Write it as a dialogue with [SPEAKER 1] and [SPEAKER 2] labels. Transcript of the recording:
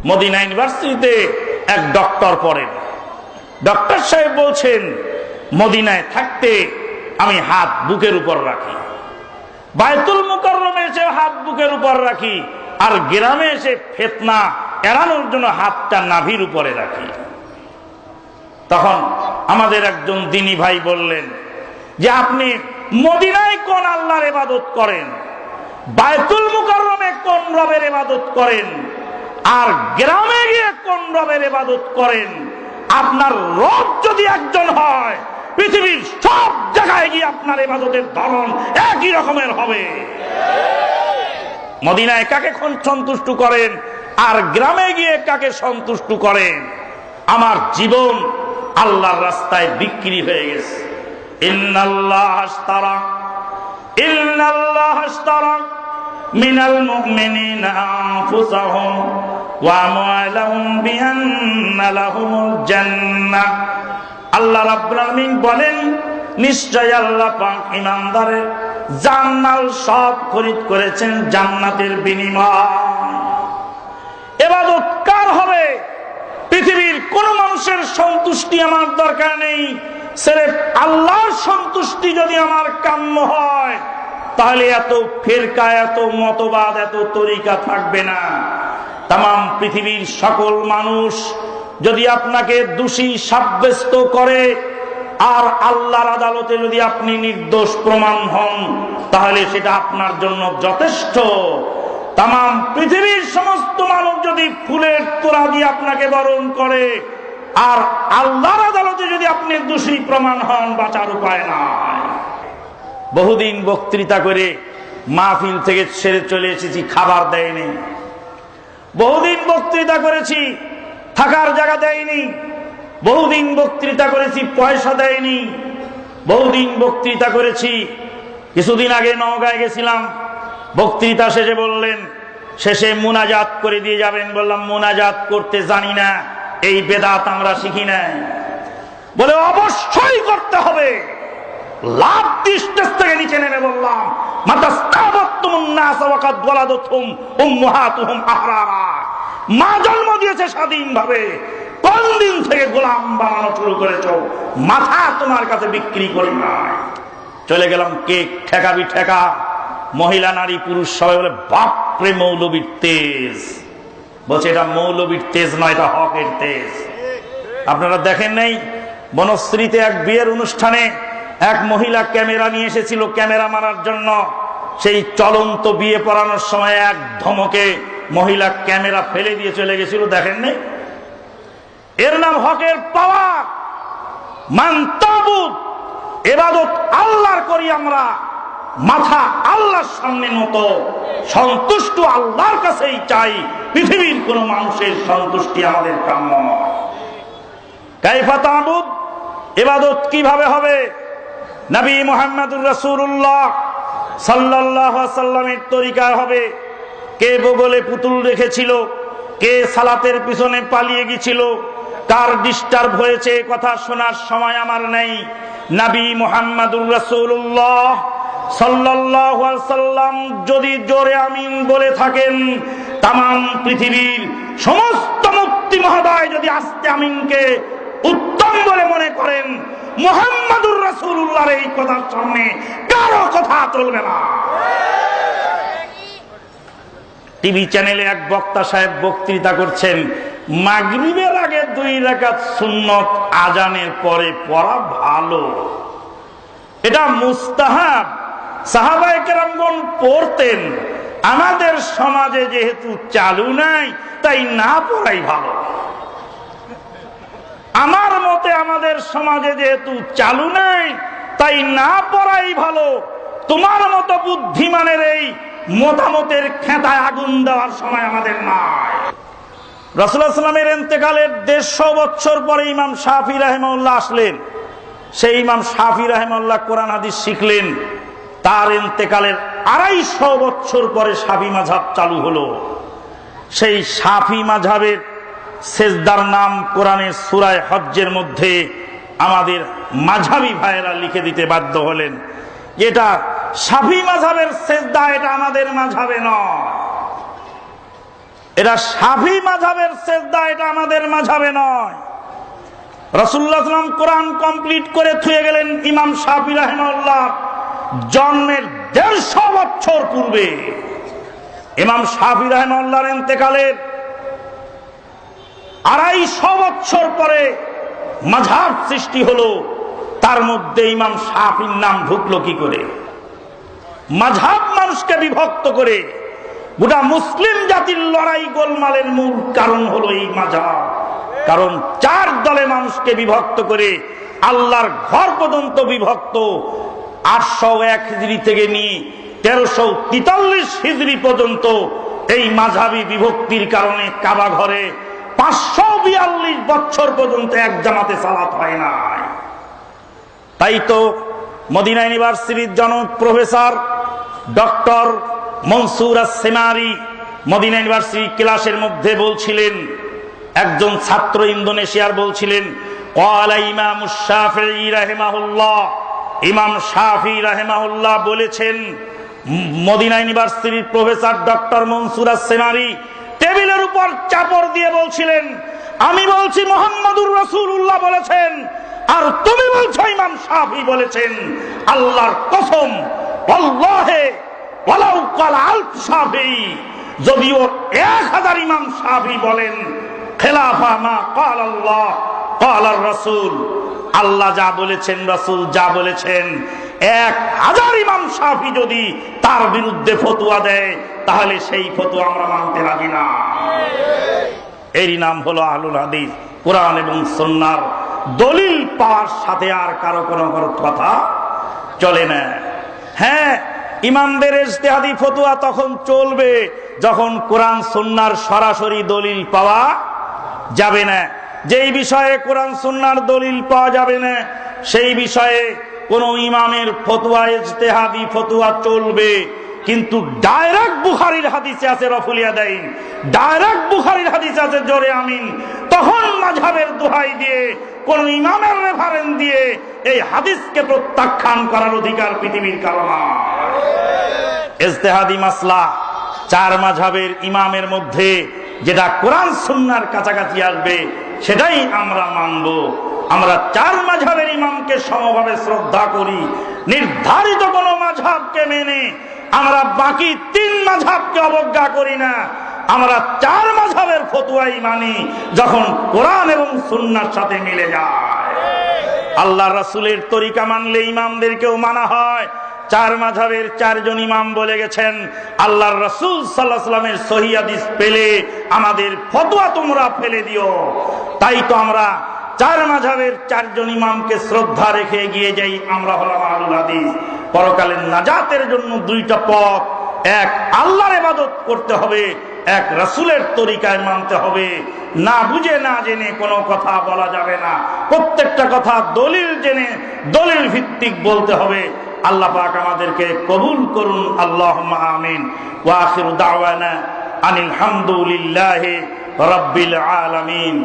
[SPEAKER 1] Medina ইউনিভার্সিটিতে এক doctor পড়েন। ডক্টর সাহেব বলছেন, মদিনায় থাকতে আমি হাত বুকের উপর রাখি, বায়তুল মুকাররমে এসে হাত বুকের উপর রাখি, আর গ্রামে এসে ফিতনা এড়ানোর জন্য হাতটা নাভির উপরে রাখি। তখন আমাদের একজন দ্বীনী ভাই বললেন যে আপনি মদিনায় কোন আল্লাহর ইবাদত করেন, বায়তুল মুকাররমে কোন রবের ইবাদত করেন, আর গ্রামে গিয়ে কোন রবের ইবাদত করেন? আপনার রব যদি একজন হয়, পৃথিবীর সব জায়গায় গিয়ে আপনার ইবাদতের ধরন একই রকমের হবে। মদিনায় কাকে সন্তুষ্ট করেন আর গ্রামে গিয়ে কাকে সন্তুষ্ট করেন? আমার জীবন আল্লাহর রাস্তায় বিক্রি হয়ে গেছে। ইন্নাল্লাহ আশতারা মিনাল মুমিনিনা আনফুসাহুম ওয়া আমওয়ালাহুম বিআন্না লাহুমুল জান্নাহ। আল্লাহ রাব্বুল আলামিন বলেন, নিশ্চয় আল্লাহ পাক ঈমানদারের জান্নাত সব খরিদ করেছেন জান্নাতের বিনিময়। ইবাদত কার হবে? পৃথিবীর কোন মানুষের সন্তুষ্টি আমার দরকার নেই, সির্ফ আল্লাহর সন্তুষ্টি যদি আমার কাম্য হয়, তাহলে এত ফিরকা, এত মতবাদ, এত তরিকা থাকবে না। তামাম পৃথিবীর সকল মানুষ যদি আপনাকে দোষী সাব্যস্ত করে আর আল্লাহর আদালতে যদি আপনি নির্দোষ প্রমাণ হন, তাহলে সেটা আপনার জন্য যথেষ্ট। তামাম পৃথিবীর সমস্ত মানুষ যদি ফুলের তোড়া দিয়ে আপনাকে বরণ করে আর আল্লাহর আদালতে যদি আপনি দোষী প্রমাণ হন, বাঁচার উপায় নাই। বহুদিন বক্তৃতা করে মাহফিল থেকে ছেড়ে চলে এসেছি, খাবার দেয়নি। বহুদিন বক্তৃতা করেছি, থাকার জায়গা দেয়নি। বহুদিন বক্তৃতা করেছি, পয়সা দেয়নি। বহুদিন বক্তৃতা করেছি। কিছুদিন আগে নওগাঁয় গেছিলাম, বক্তৃতা শেষে বললেন শেষে মুনাজাত করে দিয়ে যাবেন। বললাম মুনাজাত করতে জানি না, এই বেদাত আমরা শিখি নাই। বলে অবশ্যই করতে হবে। লাভ দৃষ্টেস থেকে নিচে নেমে বললাম, মা জন্ম দিয়েছে স্বাধীনভাবে, কোন দিন থেকে গোলাম বানানো শুরু করেছ? মাথা তোমার কাছে বিক্রি করি নাই। চলে গেলাম, কেক ঠেকাবি ঠেকা। মহিলা নারী পুরুষ সবাই বলে, বাপরে মৌলবীর তেজ। বলছে এটা মৌলবীর তেজ নয়, এটা হকের তেজ। আপনারা দেখেন নাই, বনশ্রীতে এক বিয়ের অনুষ্ঠানে এক মহিলা ক্যামেরা নিয়ে এসেছিল ক্যামেরা মারার জন্য। সেই চলন্ত বিয়ে পড়ানোর সময় এক ধমকে মহিলা ক্যামেরা ফেলে দিয়ে চলে গেছিল, দেখেন নাই? এর নাম হকের পাওয়ার। মানতাবুদ, ইবাদত আল্লাহর করি আমরা, মাথা আল্লাহর সামনে নত, সন্তুষ্ট আল্লাহর কাছেই চাই। পৃথিবীর কোন মানুষের সন্তুষ্টি আমাদের কাম্য নয়। কাইফা তা'বুদ, ইবাদত কিভাবে হবে? নবী মুহাম্মদুর রাসূলুল্লাহ সাল্লাল্লাহু আলাইহি ওয়াসাল্লামের তরিকায় হবে। কে বগলে পুতুল রেখেছিল, কে সালাতের পিছনে পালিয়ে গিয়েছিল, কার ডিস্টার্ব হয়েছে কথা শোনার সময় আমার নেই। নবী মুহাম্মদুর রাসূলুল্লাহ সাল্লাল্লাহু আলাইহি ওয়াসাল্লাম যদি জোরে আমিন বলে থাকেন, তামাম পৃথিবীর সমস্ত মুফতি মহোদয় যদি আস্তে আমিনকে উত্তম বলে মনে করেন, মুহাম্মদুর রাসূলুল্লাহর এই কথার সামনে কারো কথা চলবে না। টিভি চ্যানেলে এক বক্তা সাহেব বক্তৃতা করছেন, মাগরিবের আগে 2 রাকাত সুন্নত আজানের পরে পড়া ভালো, এটা মুস্তাহাব। সাহাবায়ে কেরামগণ পড়তেন। আমাদের সমাজে যেহেতু চালু নাই, তাই না পড়াই ভালো। আমার মতে আমাদের সমাজে যেহেতু চালু নাই, তাই না পড়াই ভালো। তোমার মতো বুদ্ধিমানের এই মতামতের খেতায় আগুন দেওয়ার সময় আমাদের নাই। রাসূলুল্লাহ সাল্লাল্লাহু আলাইহি ওয়াসাল্লামের ইন্তেকালের 150 বছর পরে ইমাম শাফি রাহিমাহুল্লাহ আসলেন। সেই ইমাম শাফি রাহিমাহুল্লাহ কোরআন হাদিস শিখলেন। তার ইন্তেকালের 250 বছর পরে শাফি মাযহাব চালু হলো। সেই শাফি মাযহাবের সেজদার নাম কোরআনের সূরা হজ্জের মধ্যে আমাদের মাযহাবী ভাইয়েরা লিখে দিতে বাধ্য হলেন। এটা শাফি মাযহাবের সেজদা, এটা আমাদের মাযহাবে নয়। এটা শাফি মাযহাবের সেজদা, এটা আমাদের মাযহাবে নয়। রাসূলুল্লাহ সাল্লাল্লাহু আলাইহি ওয়াসাল্লাম কোরআন কমপ্লিট করে থুয়ে গেলেন ইমাম শাফি রাহিমাহুল্লাহ জন্মের 150 বছর পূর্বে। ইমাম শাফি রাহিমাহুল্লাহর ইন্তেকালের 250 বছর পরে মাযহাব সৃষ্টি হলো। তার মধ্যে ইমাম শাফির নাম ঢুকলো কি করে? মাযহাব মানুষকে বিভক্ত করে, গোটা মুসলিম জাতির লড়াই গোলমালের মূল কারণ হলো এই মাযহাব। কারণ 4 দলে মানুষকে বিভক্ত করে আল্লাহর ঘর পর্যন্ত বিভক্ত। 801 হিজরি থেকে নিয়ে 1343 হিজরি পর্যন্ত এই মাযহাবী বিভক্তির কারণে কাবা ঘরে 542 বছর পর্যন্ত এক জামাতে সালাত হয় নাই। তাই তো মদিনা ইউনিভার্সিটির জনক প্রফেসর ডক্টর মনসুর আস-সেমারি মদিনা ইউনিভার্সিটি ক্লাসের মধ্যে বলছিলেন, একজন ছাত্র ইন্দোনেশিয়ার বলছিলেন, ক্বালা ইমামুশ শাফিঈ রাহিমাহুল্লাহ, ইমাম শাফি রাহিমাহুল্লাহ বলেছেন। মদিনা ইউনিভার্সিটির প্রফেসর ডক্টর মনসুর আস-সেমারি টেবিলের উপর চাপড় দিয়ে বলছিলেন, আমি বলছি মুহাম্মদুর রাসূলুল্লাহ বলেছেন, আর তুমি বলছো ইমাম শাফি বলেছেন। আল্লাহর কসম, ওয়াল্লাহি ওয়ালাউ ক্বালা আলফ শাফি, যদিও 1000 ইমাম শাফি বলেন, খেলাফা মা ক্বালা আল্লাহ ক্বালা রাসূল, আল্লাহ যা বলেছেন রাসূল যা বলেছেন, 1000 ইমাম শাফি যদি তার বিরুদ্ধে ফতোয়া দেয় তাহলে সেই ফতোয়া আমরা মানতে রাজি না। এরই নাম হলো আহলুল হাদিস। কোরআন এবং সুন্নাহর দলিল পাওয়ার সাথে আর কারো কোনো কথা চলে না। হ্যাঁ, ইমামদের ইজতিহাদি ফতোয়া তখন চলবে যখন কোরআন সুন্নাহর সরাসরি দলিল পাওয়া যাবে না। যেই বিষয়ে কোরআন সুন্নাহর দলিল পাওয়া যাবে না সেই বিষয়ে কোন ইমামের ফতোয়া ইজতিহাদি ফতোয়া চলবে, কিন্তু ডাইরেক্ট বুখারীর হাদিসে আছে রফুল ইয়াদাইন, ডাইরেক্ট বুখারীর হাদিসে আছে জোরে আমিন, তখন মাযহাবের দোহাই দিয়ে কোন ইমামের রেফারেন্স দিয়ে এই হাদিসকে প্রত্যাখ্যান করার অধিকার পৃথিবীর কারো নাই। ইজতিহাদি মাসলা 4 মাযহাবের ইমামের মধ্যে যেটা কোরআন সুন্নাহর কাছাকাছি আসবে সেটাই আমরা মানব। আমরা 4 মাযহাবের ইমামকে সমভাবে শ্রদ্ধা করি, নির্ধারিত কোন মাযহাবকে মেনে আমরা বাকি 3 মাযহাবকে অবজ্ঞা করি না। আমরা 4 মাযহাবের ফতোয়াই মানি যখন কোরআন এবং সুন্নাহর সাথে মিলে যায়। আল্লাহর রাসূলের তরিকা মানলে ইমামদেরকেও মানা হয়। 4 মাযহাবের 4 জন ইমাম বলে গেছেন, আল্লাহর রাসূল সাল্লাল্লাহু আলাইহি ওয়াসাল্লামের সহিহ হাদিস পেলে আমাদের ফতোয়া তোমরা ফেলে দিও। তাই তো আমরা 4 মাযহাবের 4 জন ইমামকে শ্রদ্ধা রেখে এগিয়ে যাই। আমরা হলাম আহলুল হাদিস। পরকালের নাজাতের জন্য 2টা পথ, এক আল্লাহর ইবাদত করতে হবে, এক রাসূলের তরিকায় মানতে হবে। না বুঝে না জেনে কোনো কথা বলা যাবে না, প্রত্যেকটা কথা দলিল জেনে দলিল ভিত্তিক বলতে হবে। আল্লাহ পাক আমাদেরকে কবুল করুন, আল্লাহুম্মা আমিন। ওয়া আখিরু দাওয়ানা আনিল হামদুলিল্লাহি রাব্বিল আলামিন।